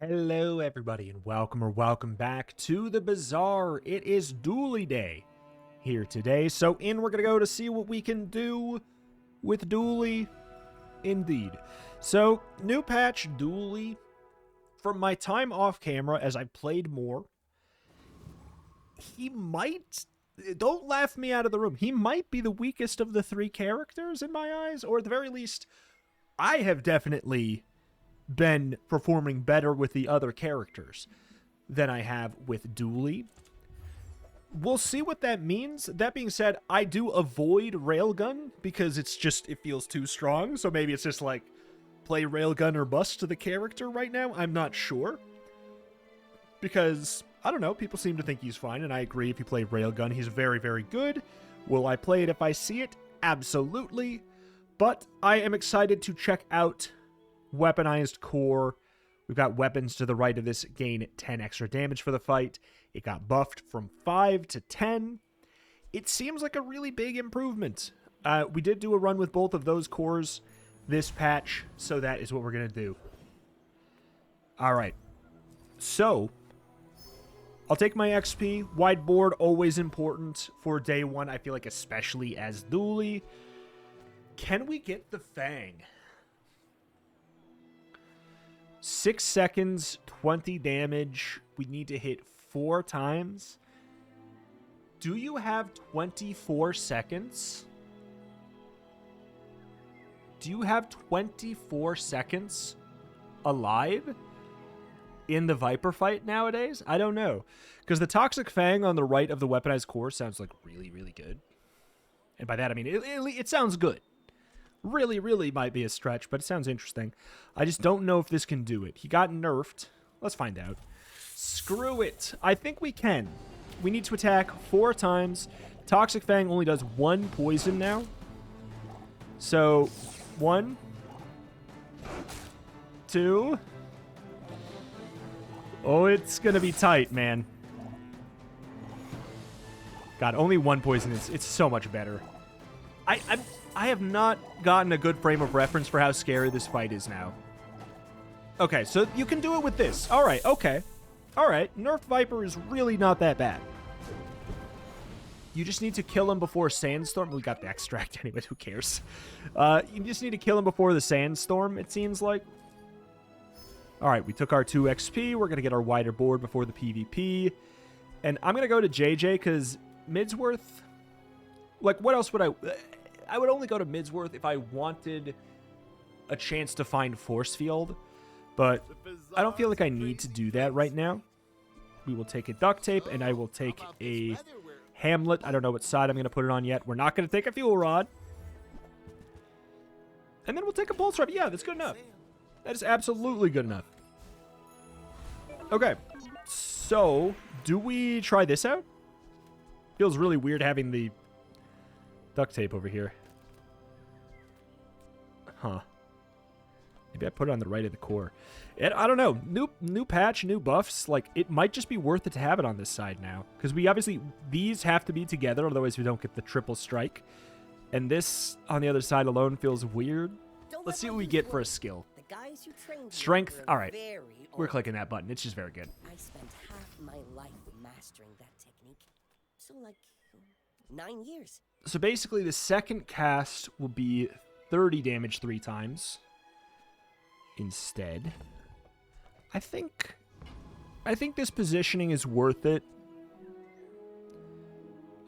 Hello everybody and welcome back to the Bazaar. It is Dually Day here today, so we're gonna go to see what we can do with Dually. Indeed. So, new patch Dually. From my time off camera as I played more, he might, don't laugh me out of the room, he might be the weakest of the three characters in my eyes, or at the very least, I have definitely been performing better with the other characters than I have with Dually. We'll see what that means. That being said, I do avoid Railgun because it feels too strong. So maybe it's just like play Railgun or bust to the character right now. I'm not sure. Because, I don't know, people seem to think he's fine, and I agree. If you play Railgun, he's very, very good. Will I play it if I see it? Absolutely. But I am excited to check out Weaponized Core. We've got weapons to the right of this gain 10 extra damage for the fight. It got buffed from 5 to 10. It seems like a really big improvement. We did do a run with both of those cores this patch, so that is what we're going to do. Alright. So, I'll take my XP. Wide board, always important for day one, I feel like, especially as Dually. Can we get the Fang? 6 seconds, 20 damage. We need to hit 4 times. Do you have 24 seconds? Do you have 24 seconds alive in the Viper fight nowadays? I don't know. Because the Toxic Fang on the right of the Weaponized Core sounds like really, really good. And by that I mean it sounds good. Really might be a stretch, but it sounds interesting. I just don't know if this can do it. He got nerfed. Let's find out. Screw it. I think we can. We need to attack 4 times. Toxic Fang only does 1 poison now. So, 1, 2. Oh, it's going to be tight, man. God, only 1 poison. It's so much better. I have not gotten a good frame of reference for how scary this fight is now. Okay, so you can do it with this. All right, okay. All right, Nerf Viper is really not that bad. You just need to kill him before Sandstorm. We got the extract anyway, who cares? You just need to kill him before the Sandstorm, it seems like. All right, we took our 2 XP. We're going to get our wider board before the PvP. And I'm going to go to JJ because Midsworth... Like, what else would I would only go to Midsworth if I wanted a chance to find Force Field, but I don't feel like I need to do that right now. We will take a Duct Tape, and I will take a Hamlet. I don't know what side I'm going to put it on yet. We're not going to take a Fuel Rod. And then we'll take a Pulse Rifle. Yeah, that's good enough. That is absolutely good enough. Okay, so do we try this out? Feels really weird having the Duct Tape over here. Huh. Maybe I put it on the right of the core. And I don't know. New patch, new buffs. Like, it might just be worth it to have it on this side now. Because we obviously... These have to be together, otherwise we don't get the triple strike. And this, on the other side alone, feels weird. Let's see what we get for a skill. Strength. Alright. We're clicking that button. It's just very good. I spent half my life mastering that technique. So, like, 9 years. So basically, the second cast will be 30 damage 3 times. Instead, I think this positioning is worth it.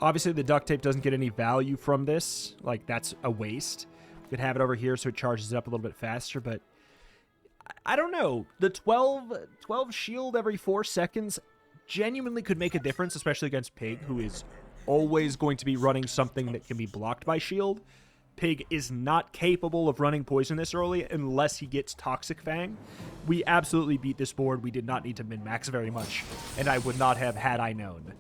Obviously, the Duct Tape doesn't get any value from this. Like, that's a waste. We could have it over here so it charges it up a little bit faster, but I don't know. The 12 shield every 4 seconds genuinely could make a difference, especially against Pig, who is always going to be running something that can be blocked by shield. Pig is not capable of running poison this early unless he gets Toxic Fang. We absolutely beat this board. We did not need to min-max very much, and I would not have had I known.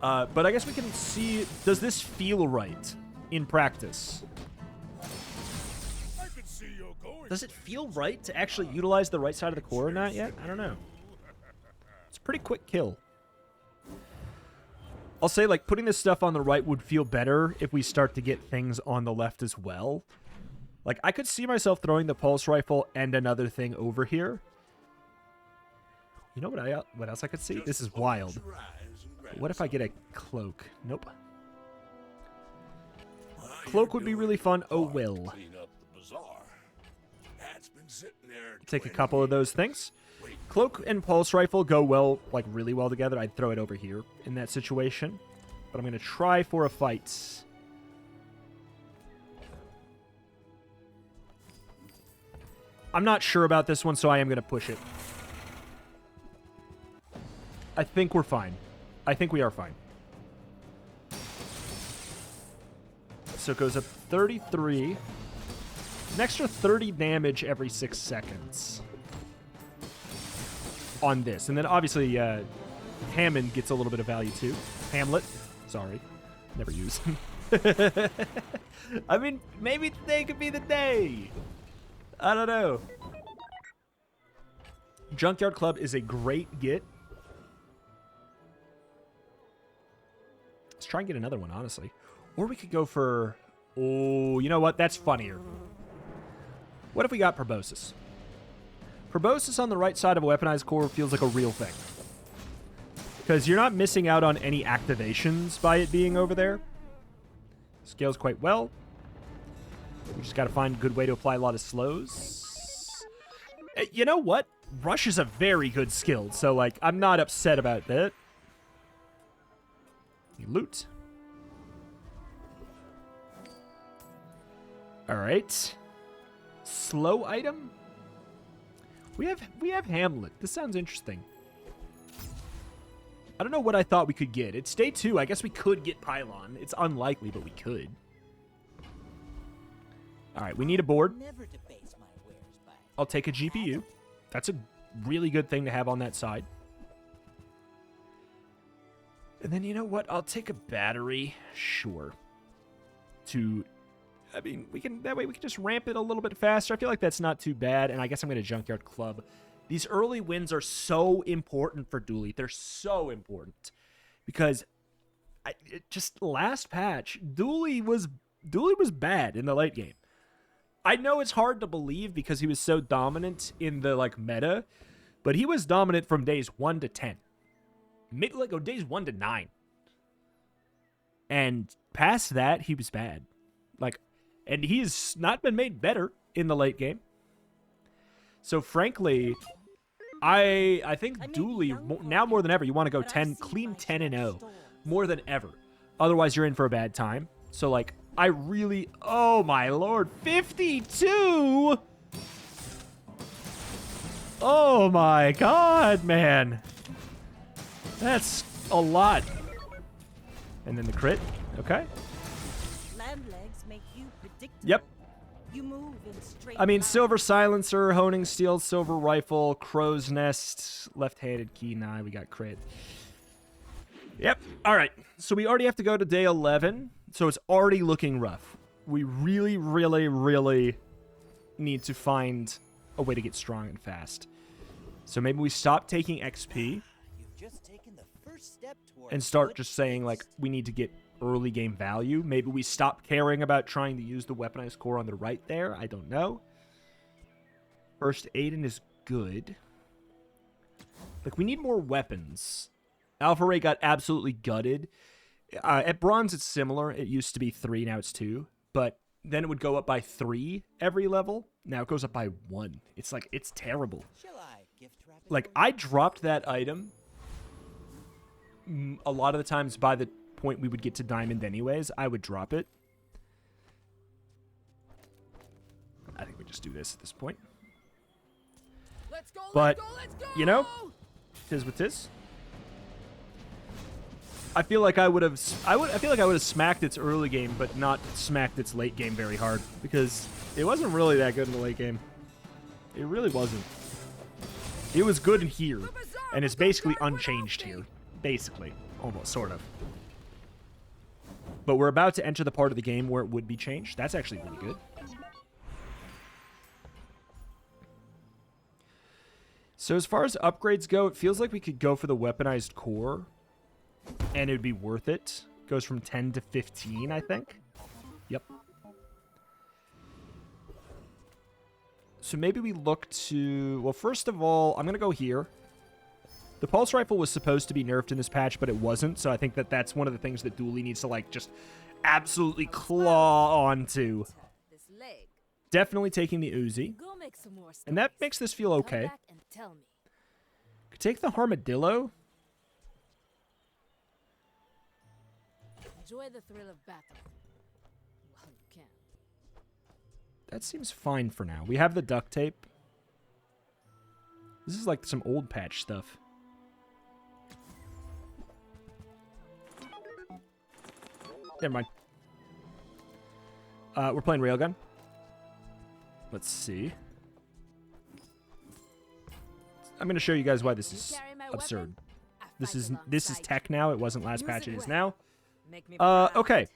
But I guess we can see, does this feel right in practice? Does it feel right to actually utilize the right side of the core or not yet? I don't know. It's a pretty quick kill. I'll say, like, putting this stuff on the right would feel better if we start to get things on the left as well. Like, I could see myself throwing the Pulse Rifle and another thing over here. You know what else I could see? This is wild. What if I get a cloak? Nope. Cloak would be really fun. Oh, well. Clean up the bazaar. That's been sitting there Take a couple of those things. Cloak and pulse rifle go well, like really well together. I'd throw it over here in that situation. But I'm going to try for a fight. I'm not sure about this one, so I am going to push it. I think we're fine. I think we are fine. So it goes up 33. An extra 30 damage every 6 seconds. On this. And then obviously Hammond gets a little bit of value too. Hamlet. Sorry. Never use. I mean, maybe today could be the day. I don't know. Junkyard Club is a great get. Let's try and get another one, honestly. Or we could go for... Oh, you know what? That's funnier. What if we got Proboscis? Proboscis on the right side of a weaponized core feels like a real thing. Because you're not missing out on any activations by it being over there. Scales quite well. We just got to find a good way to apply a lot of slows. You know what? Rush is a very good skill, so, like, I'm not upset about that. You loot. Alright. Slow item? We have Hamlet. This sounds interesting. I don't know what I thought we could get. It's day 2. I guess we could get Pylon. It's unlikely, but we could. Alright, we need a board. I'll take a GPU. That's a really good thing to have on that side. And then, you know what? I'll take a battery. Sure. I mean, that way we can just ramp it a little bit faster. I feel like that's not too bad. And I guess I'm going to Junkyard Club. These early wins are so important for Dooley. They're so important. Because just last patch, Dooley was bad in the late game. I know it's hard to believe because he was so dominant in the like meta, but he was dominant from days 1 to 10. Days 1 to 9. And past that, he was bad. And he's not been made better in the late game. So frankly, I think Dooley, now more than ever, you want to go clean 10-0 more than ever. Otherwise, you're in for a bad time. So, like, I really... Oh, my lord. 52? Oh, my God, man. That's a lot. And then the crit. Okay. Yep. You move in straight I mean, line. Silver Silencer, Honing Steel, Silver Rifle, Crow's Nest, Left-Handed Key. Nah, we got crit. Yep. All right. So we already have to go to day 11. So it's already looking rough. We really, really, really need to find a way to get strong and fast. So maybe we stop taking XP and start just saying, like, we need to get early game value. Maybe we stop caring about trying to use the weaponized core on the right there. I don't know. First Aiden is good. Like, we need more weapons. Alpha Ray got absolutely gutted. At Bronze, it's similar. It used to be 3, now it's 2. But then it would go up by 3 every level. Now it goes up by 1. It's like, it's terrible. Like, I dropped that item a lot of the times by the point we would get to Diamond anyways. I would drop it. I think we just do this at this point. Let's go, But, let's go! you know, tis what tis. I feel like I would have smacked its early game, but not smacked its late game very hard because it wasn't really that good in the late game. It really wasn't. It was good in here, and it's basically unchanged here. Basically, almost, sort of. But we're about to enter the part of the game where it would be changed. That's actually really good. So as far as upgrades go, it feels like we could go for the weaponized core. And it would be worth it. Goes from 10 to 15, I think. Yep. So maybe we look to... Well, first of all, I'm going to go here. The pulse rifle was supposed to be nerfed in this patch, but it wasn't, so I think that that's one of the things that Dooley needs to, like, just absolutely claw onto. This leg. Definitely taking the Uzi. Go make some more And that stories. makes this feel Come okay. back and tell me. Could take the Armadillo. Enjoy the thrill of battle. While you can. That seems fine for now. We have the duct tape. This is like some old patch stuff. Never mind. We're playing Railgun. Let's see. I'm going to show you guys why this is Carry my absurd. weapon, I This fight is alongside tech now. It wasn't last Use patch. it It is well. now. you. Make me proud. Okay.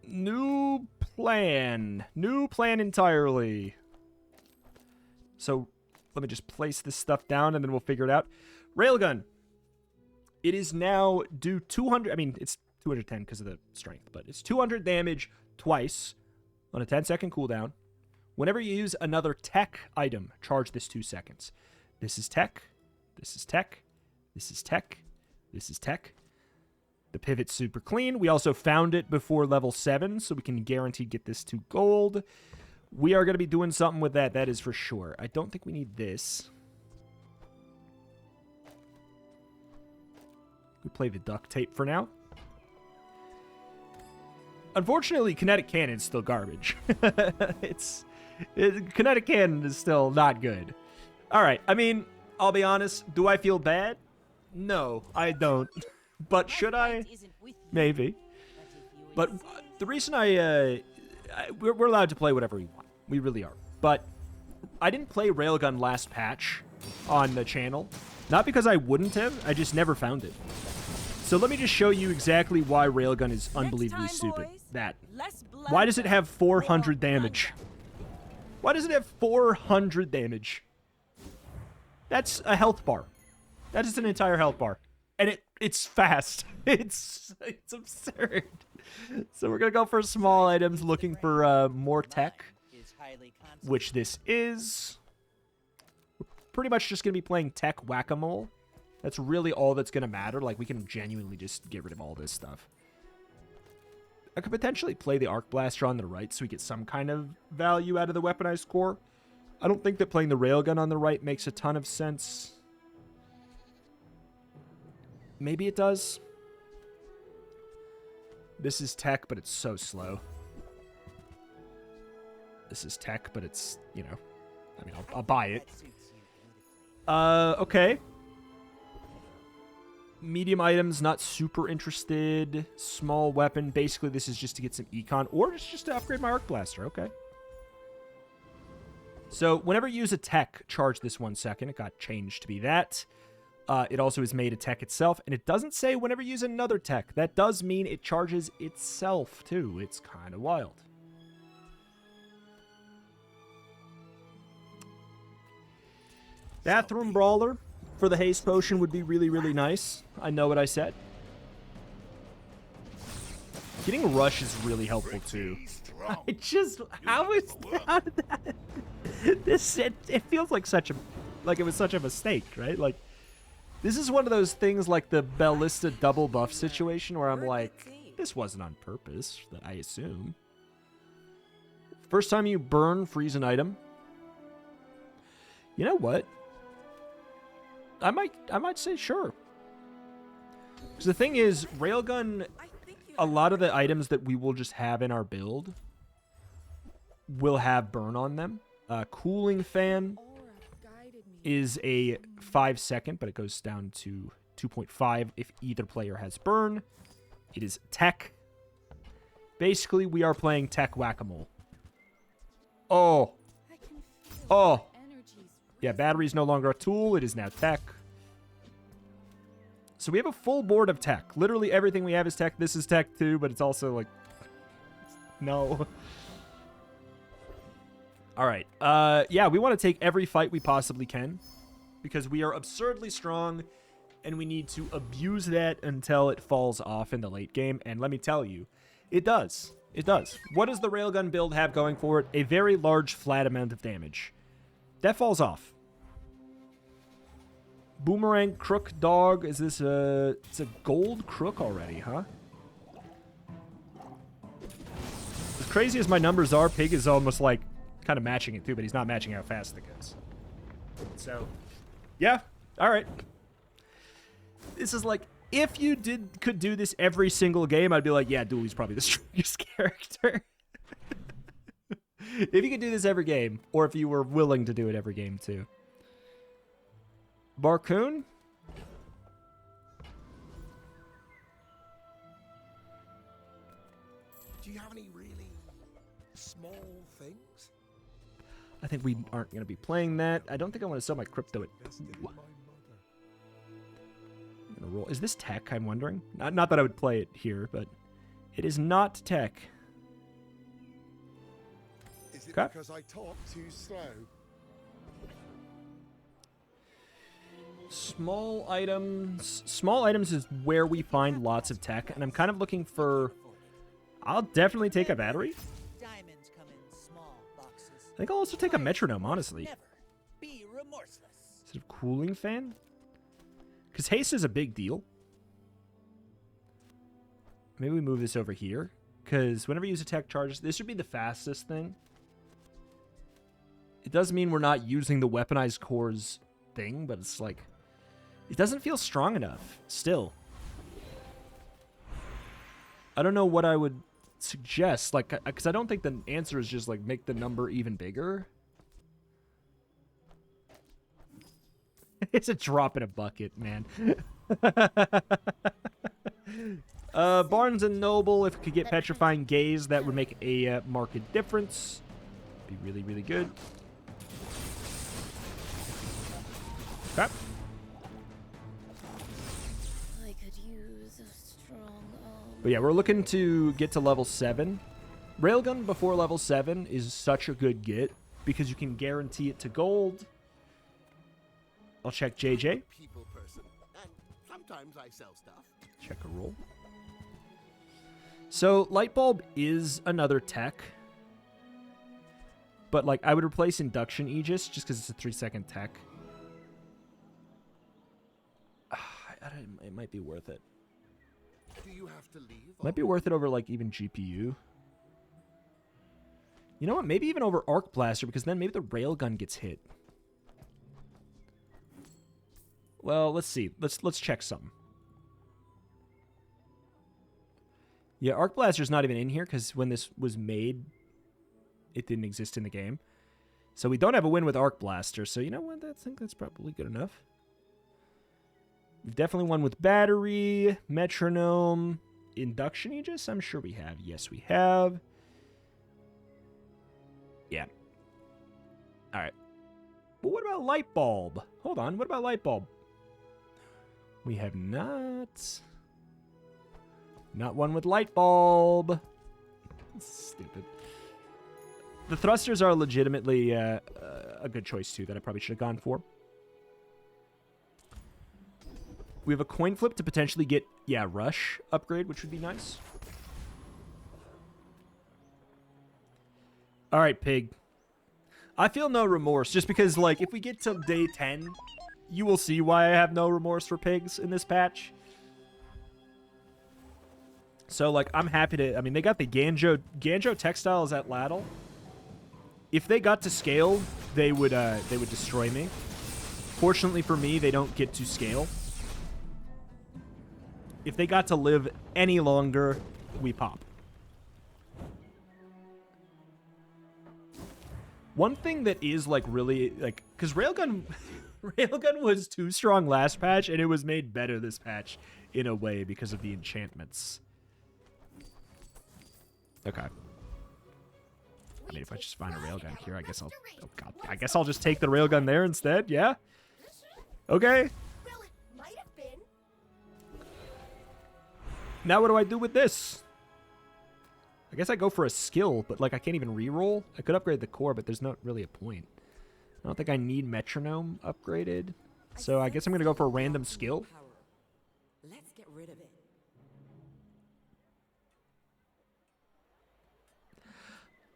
New plan. New plan entirely. So let me just place this stuff down and then we'll figure it out. Railgun. It is now do 200. I mean, it's 210 because of the strength, but it's 200 damage twice on a 10-second cooldown. Whenever you use another tech item, charge this 2 seconds. This is tech. This is tech. This is tech. This is tech. The pivot's super clean. We also found it before level 7, so we can guaranteed get this to gold. We are going to be doing something with that, that is for sure. I don't think we need this. We play the duct tape for now. Unfortunately, kinetic cannon's still garbage. Kinetic cannon is still not good. All right, I mean, I'll be honest. Do I feel bad? No, I don't. But should I? Maybe. But the reason we're allowed to play whatever we want. We really are. But I didn't play Railgun last patch on the channel. Not because I wouldn't have. I just never found it. So let me just show you exactly why Railgun is unbelievably stupid. Why does it have 400 damage? Why does it have 400 damage? That's a health bar. That is an entire health bar. And it's fast. It's absurd. So we're going to go for small items, looking for more tech, which this is. We're pretty much just going to be playing tech whack-a-mole. That's really all that's going to matter. Like, we can genuinely just get rid of all this stuff. I could potentially play the Arc Blaster on the right so we get some kind of value out of the weaponized core. I don't think that playing the Railgun on the right makes a ton of sense. Maybe it does. This is tech, but it's so slow. This is tech, but it's, you know, I mean, I'll buy it. Okay. Medium items, not super interested. Small weapon. Basically, this is just to get some econ, or just to upgrade my Arc Blaster. Okay. So, whenever you use a tech, charge this 1 second. It got changed to be that. It also is made a tech itself, and it doesn't say whenever you use another tech. That does mean it charges itself, too. It's kind of wild. Bathroom Brawler for the haste potion would be really, really nice. I know what I said. Getting Rush is really helpful, too. I just... How did that... It feels like it was such a mistake, right? Like, this is one of those things like the Ballista double buff situation where I'm like, this wasn't on purpose, I assume. First time you burn, freeze an item. You know what? I might say sure. Because the thing is, Railgun, a lot of the items that we will just have in our build will have burn on them. Cooling fan is a 5 second, but it goes down to 2.5 if either player has burn. It is tech. Basically, we are playing tech whack-a-mole. Oh. Oh. Yeah, battery's no longer a tool. It is now tech. So we have a full board of tech. Literally everything we have is tech. This is tech too, but it's also like... No. All right. Yeah, we want to take every fight we possibly can because we are absurdly strong and we need to abuse that until it falls off in the late game. And let me tell you, it does. It does. What does the Railgun build have going for it? A very large flat amount of damage. That falls off. Boomerang Crook Dog. Is this a... It's a gold crook already, huh? As crazy as my numbers are, Pig is almost like kind of matching it too, but he's not matching how fast it goes. So, yeah. All right. This is like, if you could do this every single game, I'd be like, yeah, Dooley's probably the strongest character. If you could do this every game, or if you were willing to do it every game too. Barcoon? Do you have any really small things? I think we aren't going to be playing that. I don't think I want to sell my crypto at... Invested in my mother. I'm gonna roll. Is this tech, I'm wondering? Not that I would play it here, but it is not tech. Is it Okay. because I talk too slow? Small items. Small items is where we find lots of tech, and I'm kind of looking for... I'll definitely take a battery. Diamonds come in small boxes. I think I'll also take a metronome, honestly. Never be remorseless. Instead of cooling fan? Because haste is a big deal. Maybe we move this over here. Because whenever you use attack charges, this should be the fastest thing. It does mean we're not using the weaponized cores thing, but it's like... It doesn't feel strong enough, still. I don't know what I would suggest, like, because I don't think the answer is just, like, make the number even bigger. It's a drop in a bucket, man. Barnes and Noble, if we could get Petrifying Gaze, that would make a marked difference. Be really, really good. Okay. I could use a strong arm. But yeah, we're looking to get to level 7. Railgun before level 7 is such a good get because you can guarantee it to gold. I'll check JJ. People person. And sometimes I sell stuff. Check a roll. So, light bulb is another tech. But, like, I would replace induction Aegis just because it's a 3-second tech. It might be worth it. Do you have to leave? Might be worth it over, like, even GPU. You know what? Maybe even over Arc Blaster, because then maybe the Railgun gets hit. Well, let's see. Let's check something. Yeah, Arc Blaster's not even in here, because when this was made, it didn't exist in the game. So we don't have a win with Arc Blaster, so you know what? I think that's probably good enough. We've definitely won with Battery, Metronome, Induction Aegis, I'm sure we have. Yes, we have. Yeah. All right. But what about Light Bulb? Hold on. What about Light Bulb? We have not. Not one with Light Bulb. Stupid. The thrusters are legitimately a good choice, too, that I probably should have gone for. We have a coin flip to potentially get, yeah, Rush upgrade, which would be nice. All right, Pig. I feel no remorse, just because, like, if we get to day 10, you will see why I have no remorse for pigs in this patch. So, like, I'm happy to... I mean, they got the Ganjo textiles at Laddle. If they got to scale, they would destroy me. Fortunately for me, they don't get to scale. If they got to live any longer, we pop. One thing that is, like, really, like... Because Railgun was too strong last patch, and it was made better this patch in a way because of the enchantments. Okay. I mean, if I just find a Railgun here, I guess I'll... Oh, God. I guess I'll just take the Railgun there instead, yeah? Okay. Well, it might have been. Now what do I do with this? I guess I go for a skill, but, like, I can't even reroll. I could upgrade the core, but there's not really a point. I don't think I need Metronome upgraded. So I guess I'm going to go for a random skill. Let's get rid of it.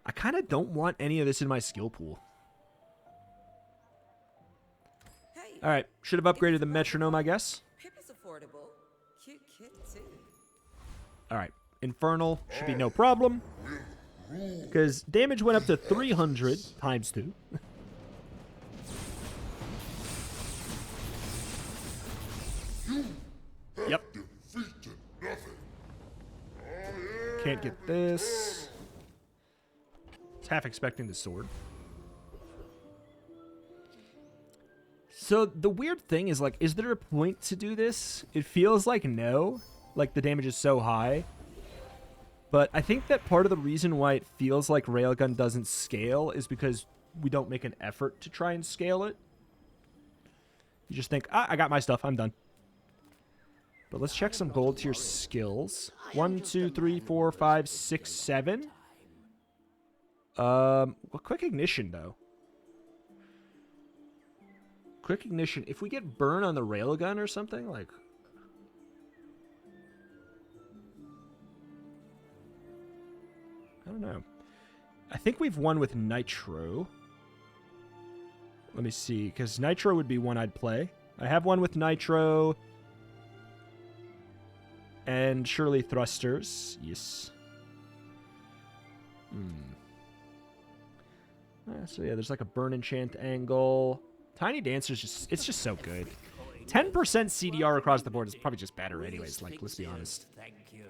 I kind of don't want any of this in my skill pool. Hey, All right, should have upgraded the metronome, I guess. Pip is affordable. Cute kid, too. All right, infernal should be no problem. Because damage went up to 300 times 2. Yep. Can't get this. I was half expecting the sword. So the weird thing is, like, is there a point to do this? It feels like no. Like, the damage is so high. But I think that part of the reason why it feels like Railgun doesn't scale is because we don't make an effort to try and scale it. You just think, I got my stuff, I'm done. But let's check some gold tier skills. 1, 2, 3, 4, 5, 6, 7. Well, quick ignition, though. Quick ignition. If we get burn on the railgun or something, like... I don't know. I think we've won with Nitro. Let me see, because Nitro would be one I'd play. I have one with Nitro... And surely thrusters. Yes. So yeah, there's like a burn enchant angle. Tiny Dancer's just, it's just so good. 10% CDR across the board is probably just better anyways, like, let's be honest. Thank you.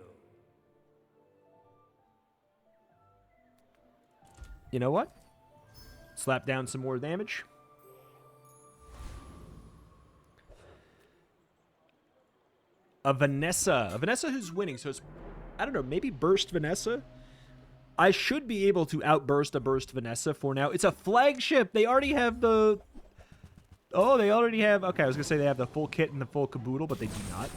You know what? Slap down some more damage. A Vanessa who's winning, so it's, I don't know, maybe Burst Vanessa? I should be able to outburst a Burst Vanessa for now. It's a flagship! They already have the... Oh, they already have... Okay, I was gonna say they have the full kit and the full caboodle, but they do not.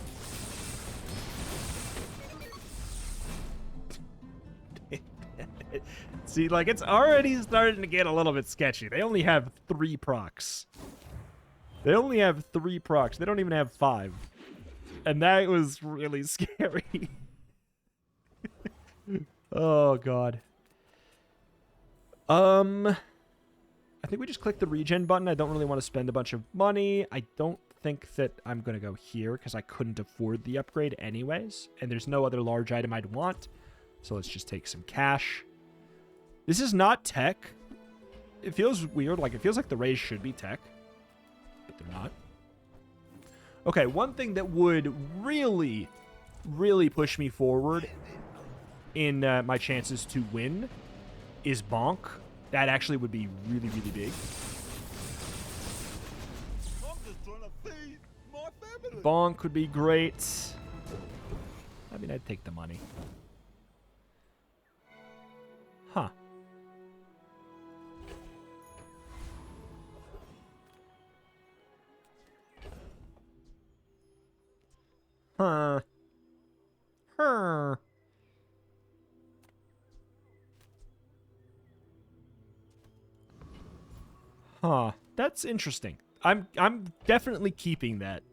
See, like, it's already starting to get a little bit sketchy. They only have 3 procs. They only have 3 procs. They don't even have 5. And that was really scary. Oh, God. I think we just click the regen button. I don't really want to spend a bunch of money. I don't think that I'm going to go here because I couldn't afford the upgrade anyways. And there's no other large item I'd want. So let's just take some cash. This is not tech. It feels weird. Like, it feels like the raise should be tech. But they're not. Okay, one thing that would really, really push me forward in my chances to win is Bonk. That actually would be really, really big. Bonk would be great. I mean, I'd take the money. Huh. Huh. Huh. That's interesting. I'm definitely keeping that.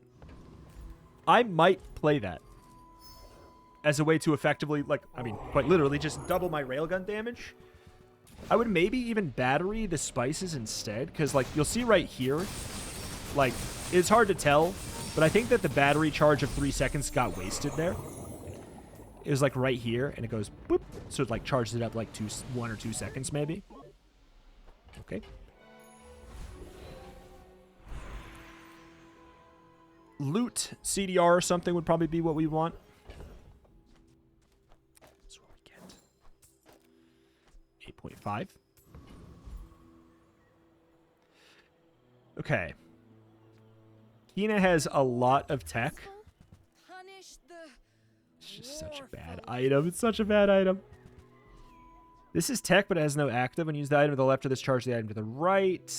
I might play that as a way to effectively, like, I mean, quite literally just double my railgun damage. I would maybe even battery the spices instead, because, like, you'll see right here, like, it's hard to tell, but I think that the battery charge of 3 seconds got wasted there. It was, like, right here, and it goes boop, so it, like, charges it up, like, 1 or 2 seconds, maybe. Okay. Loot CDR or something would probably be what we want. That's what we get. 8.5. Okay. Kina has a lot of tech. It's just such a bad item. It's such a bad item. This is tech, but it has no active. When you use the item to the left to discharge the item to the right.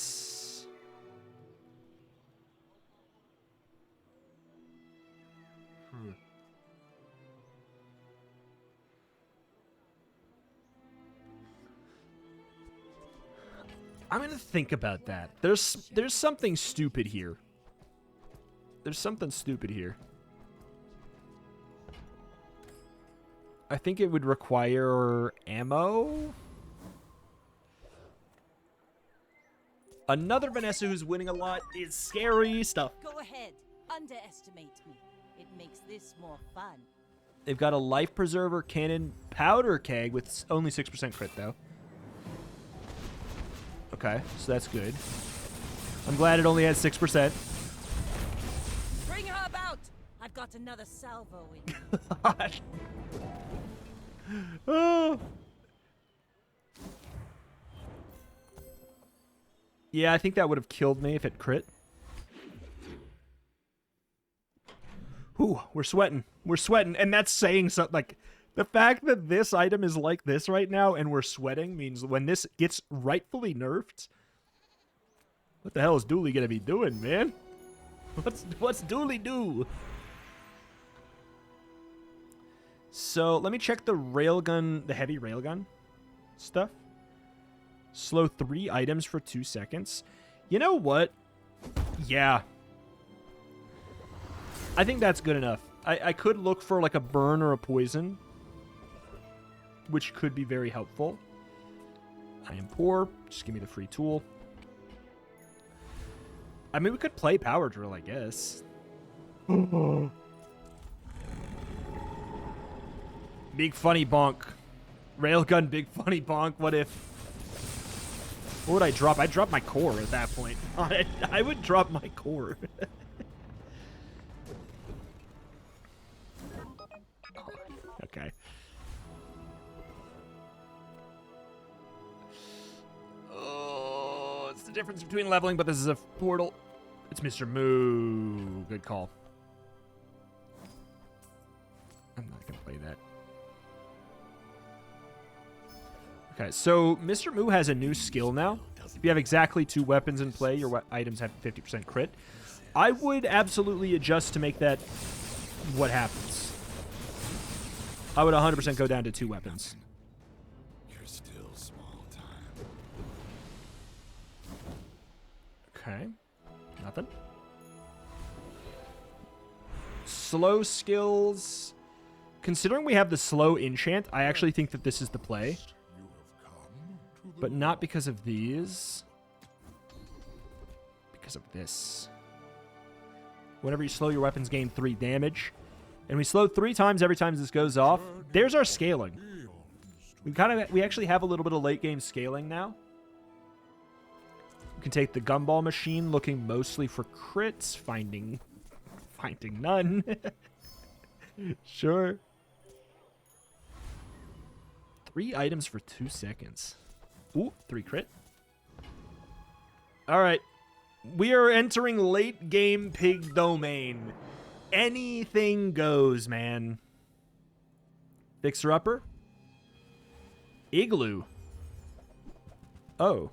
I'm gonna think about that. There's something stupid here. There's something stupid here. I think it would require ammo. Another Vanessa who's winning a lot is scary stuff. Go ahead. Underestimate me. It makes this more fun. They've got a life preserver cannon powder keg with only 6% crit, though. Okay, so that's good. I'm glad it only has 6%. Bring her about. I've got another salvo in. Oh. Yeah, I think that would have killed me if it crit. Ooh, we're sweating. We're sweating, and that's saying something. Like, the fact that this item is like this right now and we're sweating means when this gets rightfully nerfed, what the hell is Dooley gonna be doing, man? What's Dooley do? So, let me check the railgun, the heavy railgun stuff. Slow 3 items for 2 seconds. You know what? Yeah. I think that's good enough. I could look for like a burn or a poison, which could be very helpful. I am poor. Just give me the free tool. I mean, we could play power drill, I guess. Big funny bonk. Railgun, big funny bonk. What if... What would I drop? I'd drop my core at that point. I would drop my core. Okay. Oh, it's the difference between leveling, but this is a portal. It's Mr. Moo. Good call. I'm not going to play that. Okay, so Mr. Moo has a new skill now. If you have exactly 2 weapons in play, your items have 50% crit. I would absolutely adjust to make that what happens. I would 100% go down to 2 weapons. You're still small time. Okay. Nothing. Slow skills. Considering we have the slow enchant, I actually think that this is the play. But not because of these. Because of this. Whenever you slow your weapons, gain 3 damage. And we slow 3 times every time this goes off. There's our scaling. We actually have a little bit of late game scaling now. We can take the gumball machine, looking mostly for crits, finding none. Sure. 3 items for 2 seconds. Ooh, 3 crit. All right. We are entering late game pig domain. Anything goes, man. Fixer-upper. Igloo. Oh.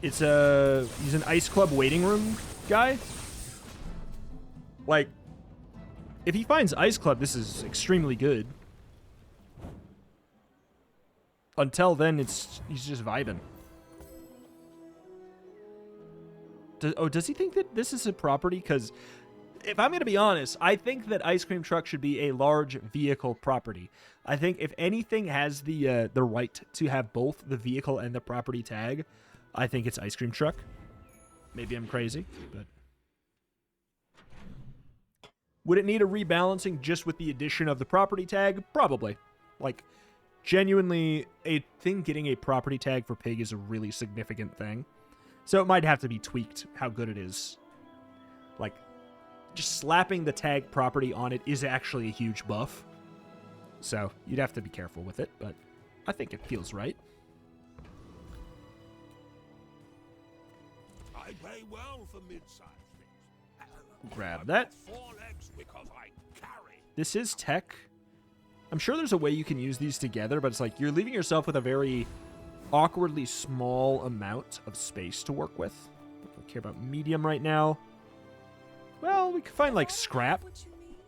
He's an Ice Club waiting room guy. Like, if he finds Ice Club, this is extremely good. Until then, he's just vibing. Does he think that this is a property? Because if I'm going to be honest, I think that Ice Cream Truck should be a large vehicle property. I think if anything has the right to have both the vehicle and the property tag, I think it's Ice Cream Truck. Maybe I'm crazy, but... Would it need a rebalancing just with the addition of the property tag? Probably. Like, genuinely, I think getting a property tag for Pig is a really significant thing. So it might have to be tweaked how good it is. Like, just slapping the tag property on it is actually a huge buff. So you'd have to be careful with it, but I think it feels right. I pay well for mid-sized things. Grab that. 4 legs because I carry. This is tech. I'm sure there's a way you can use these together, but it's like you're leaving yourself with a very awkwardly small amount of space to work with. I don't care about medium right now. Well, we could find like scrap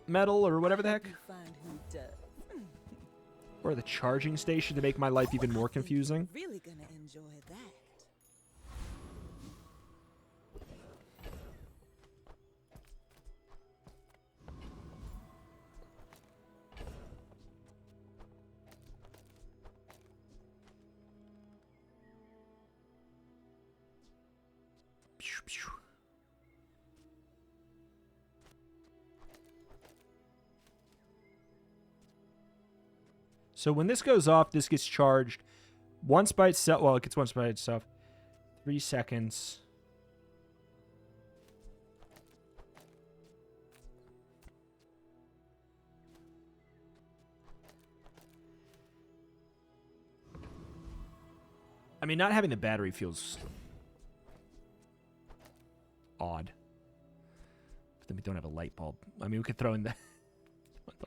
metal or whatever the heck. Or the charging station to make my life even more confusing. Really gonna enjoy that. So when this goes off, this gets charged once by itself. Well, it gets once by itself. 3 seconds. I mean, not having the battery feels odd. But then we don't have a light bulb. I mean, we could throw in the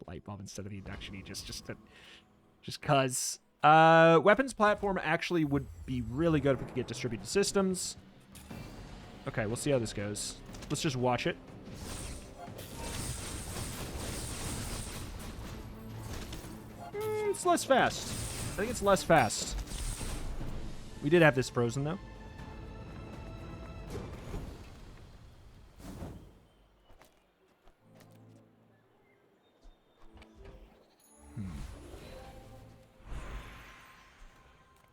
light bulb instead of the induction heat just cause. Weapons platform actually would be really good if we could get distributed systems. Okay, we'll see how this goes. Let's just watch it. It's less fast. I think it's less fast. We did have this frozen, though.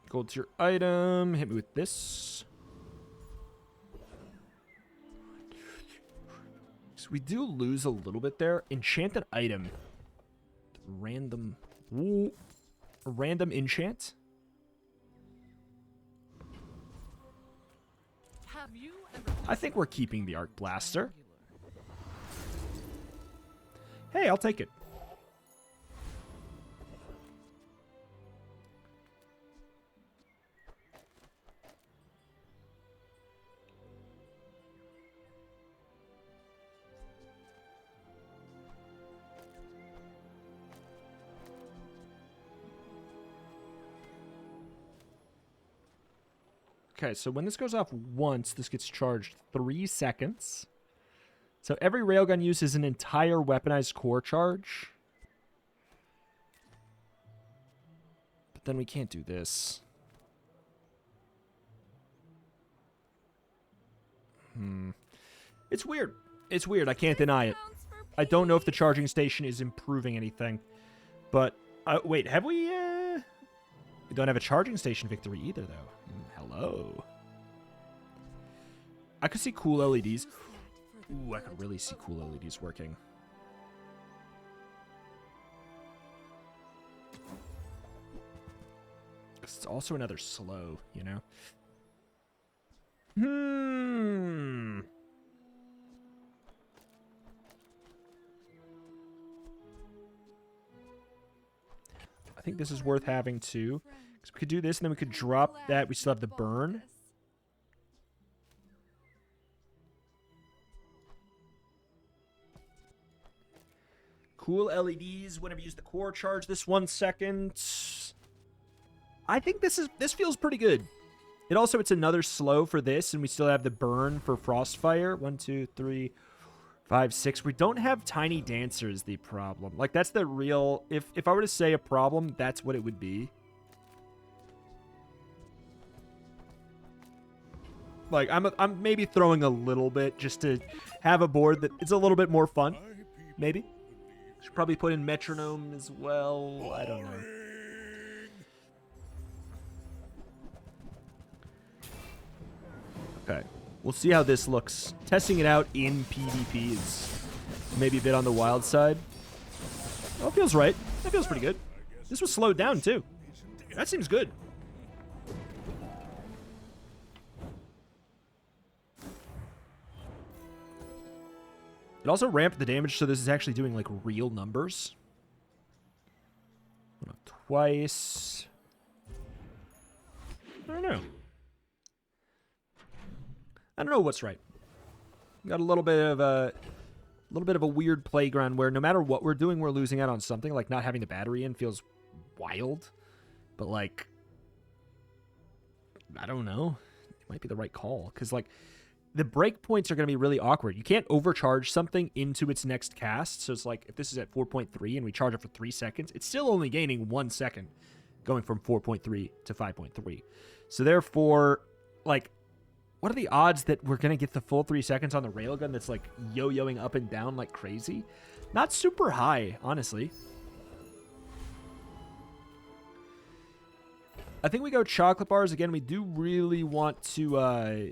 Gold tier item. Hit me with this. So we do lose a little bit there. Enchanted item. Random. Ooh. Random enchant. I think we're keeping the Arc Blaster. Hey, I'll take it. Okay, so when this goes off once, this gets charged 3 seconds. So every railgun uses an entire weaponized core charge. But then we can't do this. It's weird. It's weird. I can't deny it. I don't know if the charging station is improving anything. But, wait, have we, We don't have a charging station victory either, though. Hello. I could see cool LEDs. Ooh, I could really see cool LEDs working. Because it's also another slow, you know? I think this is worth having too. Because we could do this and then we could drop that. We still have the burn. Cool LEDs whenever you use the core charge this 1 second. I think this feels pretty good. It also, it's another slow for this, and we still have the burn for Frostfire. 1, 2, 3, 5, 6. We don't have Tiny Dancer is the problem. Like, that's the real... If I were to say a problem, that's what it would be. Like, I'm maybe throwing a little bit just to have a board that it's a little bit more fun. Maybe. Should probably put in Metronome as well. I don't know. Okay. We'll see how this looks. Testing it out in PvP is maybe a bit on the wild side. Oh, it feels right. That feels pretty good. This was slowed down, too. That seems good. It also ramped the damage, so this is actually doing, like, real numbers. Went up twice. I don't know. I don't know what's right. Got a little bit of a weird playground where no matter what we're doing, we're losing out on something. Like, not having the battery in feels wild. But, like, I don't know. It might be the right call. Because, like, the breakpoints are going to be really awkward. You can't overcharge something into its next cast. So it's like, if this is at 4.3 and we charge it for 3 seconds, it's still only gaining 1 second going from 4.3 to 5.3. So therefore, like, what are the odds that we're going to get the full 3 seconds on the railgun that's, like, yo-yoing up and down like crazy? Not super high, honestly. I think we go chocolate bars again. We do really want to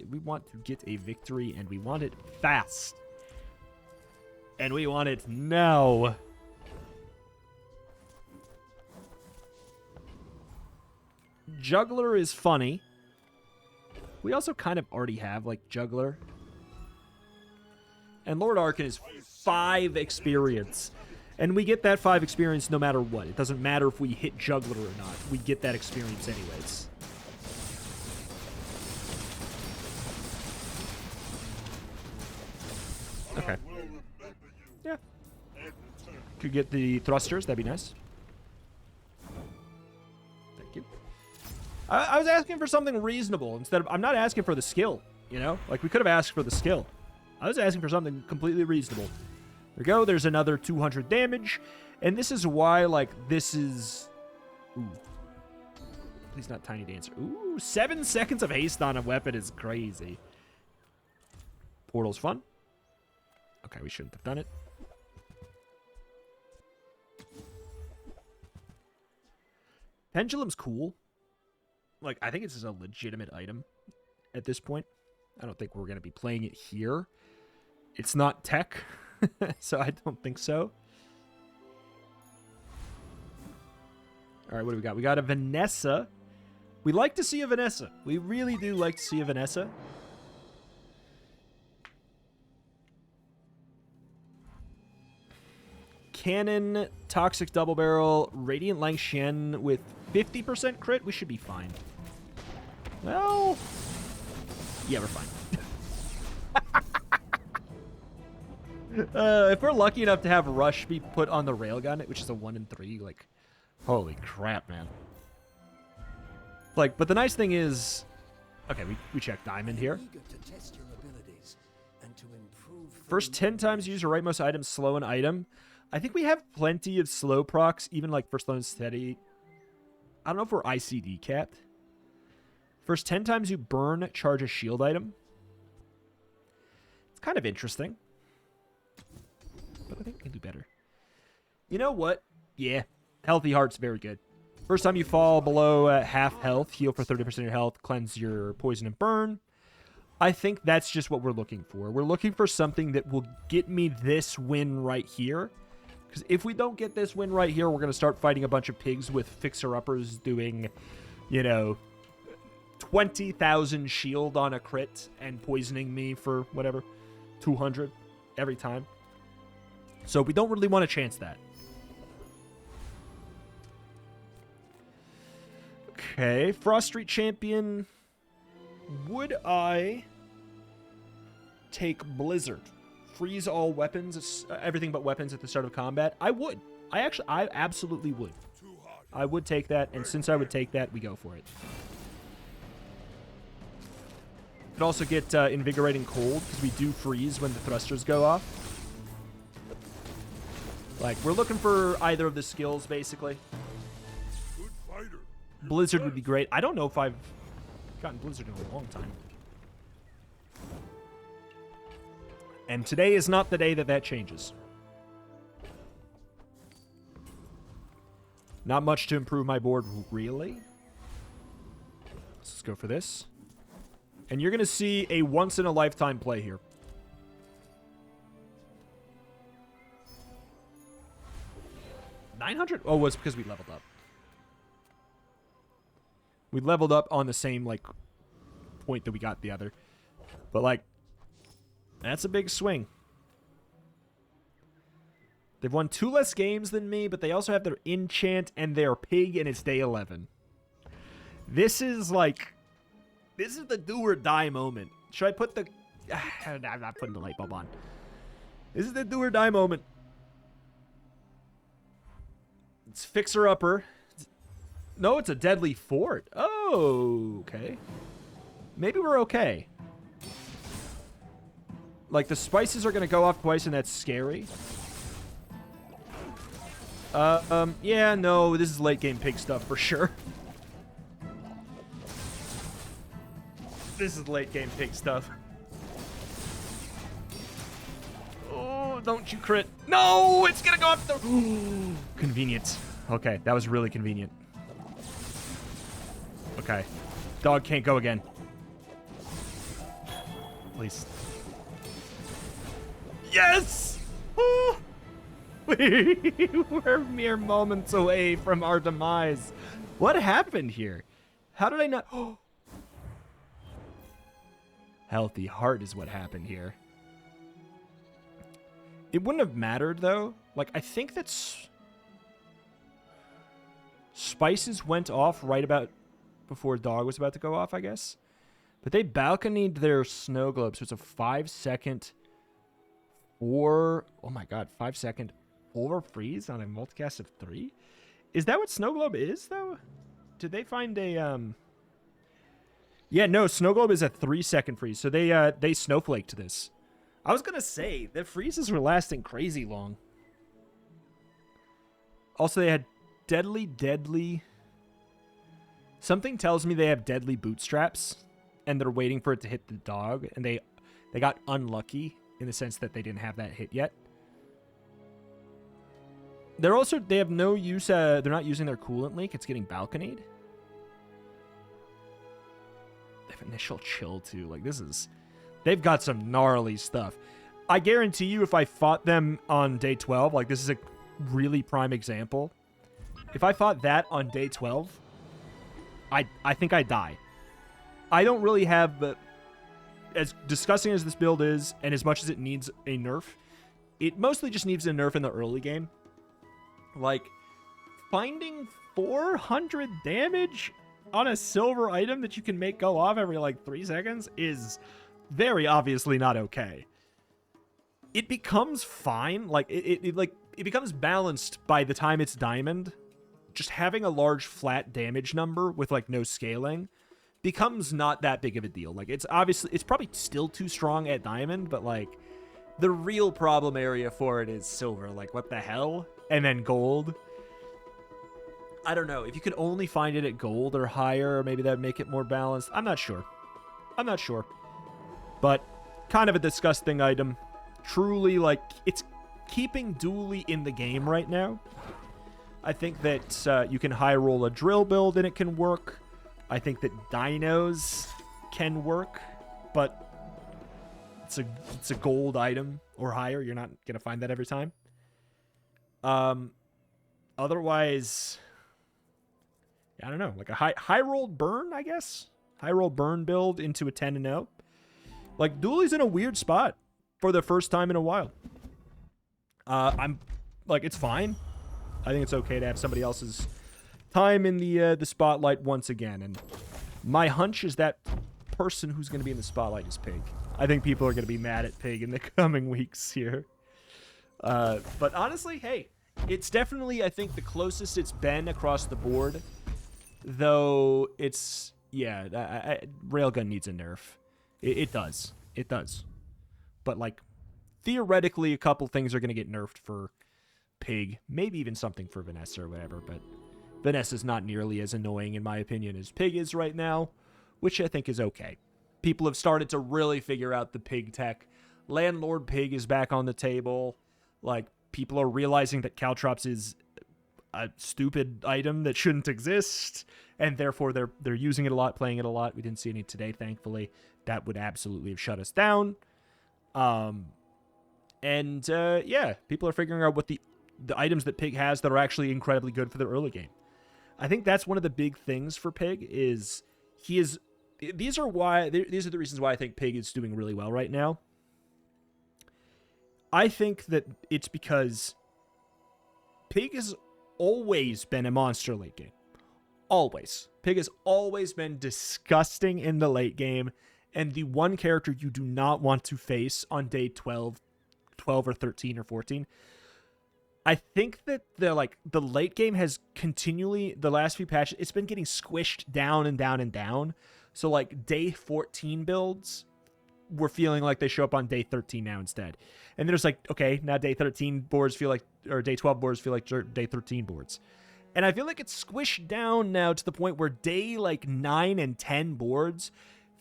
get a victory, and we want it fast. And we want it now. Juggler is funny. We also kind of already have, like, Juggler. And Lord Arkan is 5 experience. And we get that 5 experience no matter what. It doesn't matter if we hit Juggler or not. We get that experience anyways. Okay. Yeah. Could get the thrusters. That'd be nice. Thank you. I was asking for something reasonable instead of... I'm not asking for the skill, you know? Like, we could have asked for the skill. I was asking for something completely reasonable. There we go. There's another 200 damage. And this is why, like, this is... Ooh. Please not Tiny Dancer. Ooh, 7 seconds of haste on a weapon is crazy. Portal's fun. Okay, we shouldn't have done it. Pendulum's cool. Like, I think it's just a legitimate item at this point. I don't think we're going to be playing it here. It's not tech, so I don't think so. All right, what do we got? We got a Vanessa. We like to see a Vanessa. We really do like to see a Vanessa. Cannon, Toxic Double Barrel, Radiant Lang Shen with 50% crit. We should be fine. Well, yeah, we're fine. If we're lucky enough to have Rush be put on the Railgun, which is a 1 in 3, like, holy crap, man. Like, but the nice thing is, okay, we check Diamond here. First 10 times use your rightmost item, slow an item. I think we have plenty of slow procs, even like for slow and steady. I don't know if we're ICD capped. First 10 times you burn, charge a shield item. It's kind of interesting. But I think we can do better. You know what? Yeah, Healthy Heart's very good. First time you fall below half health, heal for 30% of your health, cleanse your poison and burn. I think that's just what we're looking for. We're looking for something that will get me this win right here. Because if we don't get this win right here, we're going to start fighting a bunch of pigs with fixer-uppers doing, you know, 20,000 shield on a crit and poisoning me for, whatever, 200 every time. So we don't really want to chance that. Okay, Frost Street Champion. Would I take Blizzard? Freeze all weapons, everything but weapons at the start of combat? I would. I absolutely would. I would take that, and since I would take that, we go for it. Could also get Invigorating Cold, because we do freeze when the thrusters go off. Like, we're looking for either of the skills, basically. Blizzard would be great. I don't know if I've gotten Blizzard in a long time. And today is not the day that that changes. Not much to improve my board, really. Let's go for this. And you're going to see a once-in-a-lifetime play here. $900? Oh, it's because we leveled up. We leveled up on the same, like, point that we got the other. But, like, that's a big swing. They've won 2 less games than me, but they also have their enchant and their pig, and it's day 11. This is, like, this is the do or die moment. Should I put the... I'm not putting the light bulb on. This is the do or die moment. It's fixer-upper. No, it's a deadly fort. Oh, okay. Maybe we're okay. Like, the spices are going to go off twice, and that's scary. Yeah, no, this is late-game pig stuff for sure. This is late-game pig stuff. Oh, don't you crit. No, it's going to go off the... Convenient. Okay, that was really convenient. Okay. Dog can't go again. Please. Yes! Oh! We're mere moments away from our demise. What happened here? How did I not... Oh! Healthy heart is what happened here. It wouldn't have mattered, though. Like, I think that's... Spices went off right about before Dog was about to go off, I guess. But they balconied their snow globe, so it's a 5-second... Oh my god, 5-second 4 freeze on a multicast of 3? Is that what Snow Globe is, though? Did they find a, Yeah, no, Snow Globe is a 3-second freeze, so they snowflaked this. I was gonna say, the freezes were lasting crazy long. Also, they had deadly... Something tells me they have deadly bootstraps, and they're waiting for it to hit the dog, and they got unlucky in the sense that they didn't have that hit yet. They have no use, they're not using their coolant leak. It's getting balconied. They have initial chill, too. Like, they've got some gnarly stuff. I guarantee you if I fought them on day 12, like, this is a really prime example. If I fought that on day 12, I think I'd die. I don't really have... as disgusting as this build is, and as much as it needs a nerf, it mostly just needs a nerf in the early game. Like, finding 400 damage on a silver item that you can make go off every, like, 3 seconds is very obviously not okay. It becomes fine. Like, it becomes balanced by the time it's diamond. Just having a large flat damage number with, like, no scaling becomes not that big of a deal. Like, it's probably still too strong at diamond, but, like, the real problem area for it is silver. Like, what the hell? And then gold. I don't know. If you could only find it at gold or higher, maybe that would make it more balanced. I'm not sure. But kind of a disgusting item. Truly, like, it's keeping Dooley in the game right now. I think that you can high roll a drill build and it can work. I think that dinos can work, but it's a gold item or higher. You're not going to find that every time. Otherwise, I don't know, like a high rolled burn, I guess. High roll burn build into a 10-0. Like, Dooley's in a weird spot for the first time in a while. I'm like, it's fine. I think it's okay to have somebody else's time in the spotlight once again, and my hunch is that person who's going to be in the spotlight is Pig. I think people are going to be mad at Pig in the coming weeks here. But honestly, hey, it's definitely, I think, the closest it's been across the board, though it's, yeah, Railgun needs a nerf. It does. But, like, theoretically, a couple things are going to get nerfed for Pig, maybe even something for Vanessa or whatever, but Vanessa's not nearly as annoying, in my opinion, as Pig is right now, which I think is okay. People have started to really figure out the Pig tech. Landlord Pig is back on the table. Like, people are realizing that Caltrops is a stupid item that shouldn't exist, and therefore they're using it a lot, playing it a lot. We didn't see any today, thankfully. That would absolutely have shut us down. Yeah, people are figuring out what the items that Pig has that are actually incredibly good for the early game. I think that's one of the big things for Pig is these are the reasons why I think Pig is doing really well right now. I think that it's because Pig has always been a monster late game. Always. Pig has always been disgusting in the late game, and the one character you do not want to face on day 12 or 13 or 14. I think that the late game has continually, the last few patches, it's been getting squished down and down and down. So, like, day 14 builds, we're feeling like they show up on day 13 now instead. And there's like, okay, now day 13 boards feel like, or day 12 boards feel like day 13 boards. And I feel like it's squished down now to the point where day, like, 9 and 10 boards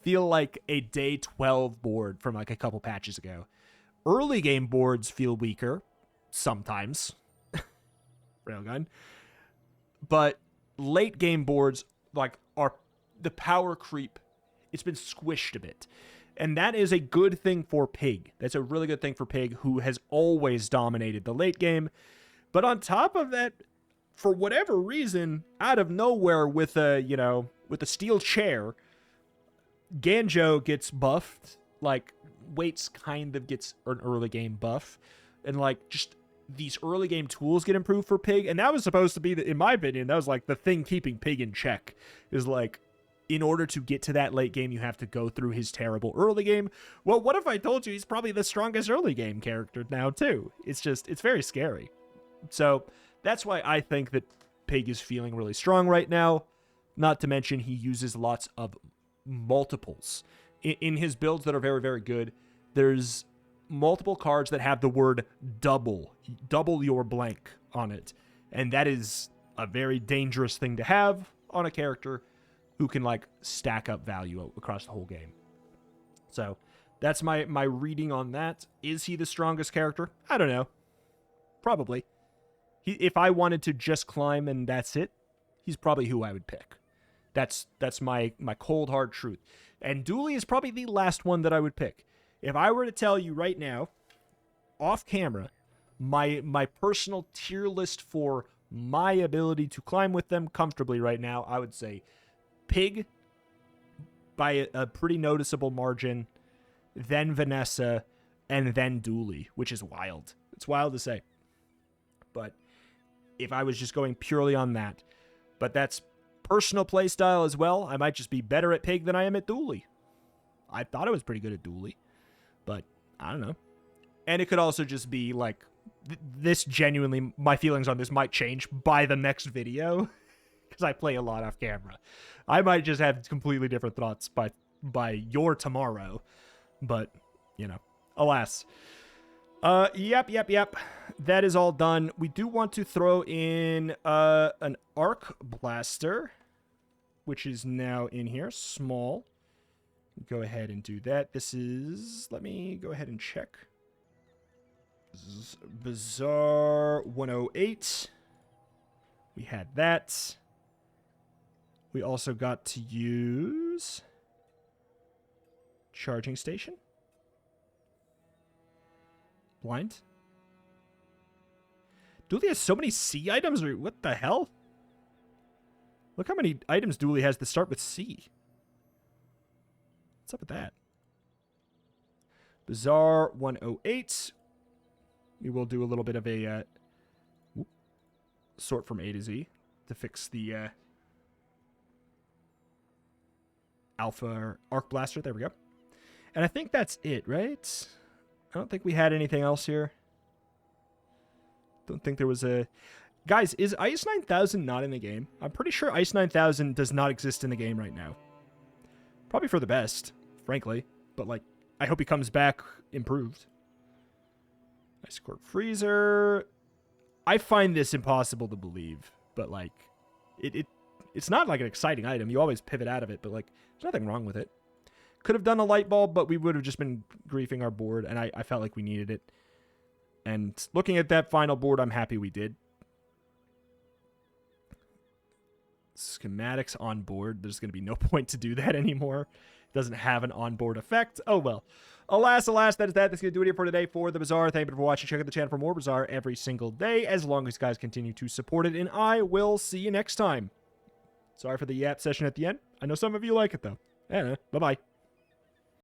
feel like a day 12 board from, like, a couple patches ago. Early game boards feel weaker. Sometimes. Railgun. But late game boards, like, are the power creep, it's been squished a bit. And that is a good thing for Pig. That's a really good thing for Pig, who has always dominated the late game. But on top of that, for whatever reason, out of nowhere with a, with a steel chair, Ganjo gets buffed. Like, Waits kind of gets an early game buff. And, like, just these early game tools get improved for Pig. And that was supposed to be, in my opinion, that was, like, the thing keeping Pig in check. Is, like, in order to get to that late game, you have to go through his terrible early game. Well, what if I told you he's probably the strongest early game character now, too? It's very scary. So, that's why I think that Pig is feeling really strong right now. Not to mention, he uses lots of multiples. In his builds that are very, very good, there's multiple cards that have the word double your blank on it. And that is a very dangerous thing to have on a character who can, like, stack up value across the whole game. So, that's my reading on that. Is he the strongest character? I don't know. Probably. If I wanted to just climb and that's it, he's probably who I would pick. That's my cold, hard truth. And Dooley is probably the last one that I would pick. If I were to tell you right now, off camera, my personal tier list for my ability to climb with them comfortably right now, I would say Pig by a pretty noticeable margin, then Vanessa, and then Dooley, which is wild. It's wild to say. But if I was just going purely on that, but that's personal playstyle as well. I might just be better at Pig than I am at Dooley. I thought I was pretty good at Dooley, but I don't know. And it could also just be like, this genuinely, my feelings on this might change by the next video, because I play a lot off camera. I might just have completely different thoughts by your tomorrow, but, alas. Yep. That is all done. We do want to throw in an arc blaster, which is now in here, small. Go ahead and do that. This is, let me go ahead and check. This is Bazaar 108. We had that. We also got to use charging station. Blind. Dooley has so many C items, or what the hell? Look how many items Dooley has that start with C. What's up with that? Bazaar 108. We will do a little bit of a sort from A to Z to fix the Alpha Arc Blaster. There we go. And I think that's it, right? I don't think we had anything else here. Don't think there was a... Guys, is Ice 9000 not in the game? I'm pretty sure Ice 9000 does not exist in the game right now. Probably for the best, frankly. But, like, I hope he comes back improved. Ice Court Freezer. I find this impossible to believe. But, like, it's not, like, an exciting item. You always pivot out of it. But, like, there's nothing wrong with it. Could have done a light bulb, but we would have just been griefing our board. And I felt like we needed it. And looking at that final board, I'm happy we did. Schematics on board. There's going to be no point to do that anymore. It doesn't have an onboard effect. Oh, well. Alas, that is that. That's going to do it here for today for the Bazaar. Thank you for watching. Check out the channel for more Bazaar every single day, as long as you guys continue to support it. And I will see you next time. Sorry for the yap session at the end. I know some of you like it, though. Bye-bye.